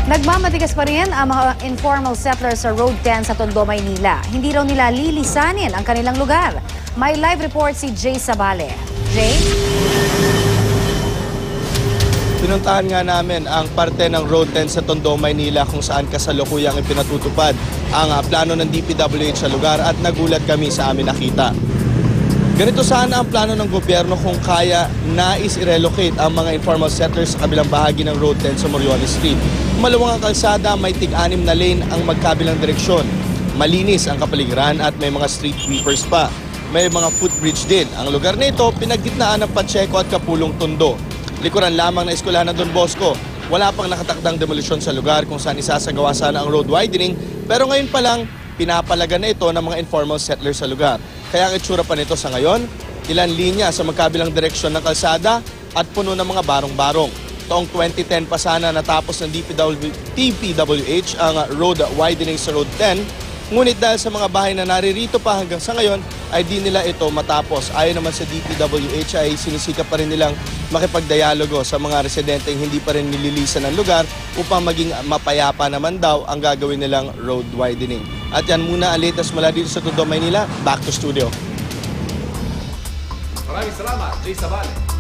Nagmamatigas pa rin ang mga informal settlers sa Road 10 sa Tondo, Maynila. Hindi raw nila lilisanin ang kanilang lugar. May live report si Jay Sabale. Jay? Pinuntahan nga namin ang parte ng Road 10 sa Tondo, Maynila kung saan kasalukuyang ipinatutupad ang plano ng DPWH sa lugar at nagulat kami sa amin nakita. Ganito sana ang plano ng gobyerno kung kaya nais i-relocate ang mga informal settlers sa kabilang bahagi ng Road 10 sa Moriones Street. Maluwang ang kalsada, may tig-anim na lane ang magkabilang direksyon. Malinis ang kapaligiran at may mga street sweepers pa. May mga footbridge din. Ang lugar na ito, pinaggitnaan ng Pacheco at Kapulong Tondo. Likuran lamang na eskwelahan ng Don Bosco. Wala pang nakatakdang demolisyon sa lugar kung saan isasagawa sana ang road widening. Pero ngayon pa lang, pinapalagan na ito ng mga informal settlers sa lugar. Kaya ang itsura pa nito sa ngayon, ilan linya sa magkabilang direksyon ng kalsada at puno ng mga barong-barong. Taong 2010 pa sana natapos ng DPWH ang road widening sa Road 10. Ngunit dahil sa mga bahay na naririto pa hanggang sa ngayon, ay di nila ito matapos. Ayon naman sa DPWH ay sinisikap pa rin nilang makipagdialogo sa mga residenteng hindi pa rin nililisan ng lugar upang maging mapayapa naman daw ang gagawin nilang road widening. At yan muna ang latest mula dito sa Tondo, Maynila. Back to studio. Maraming salamat, Jay Sabale.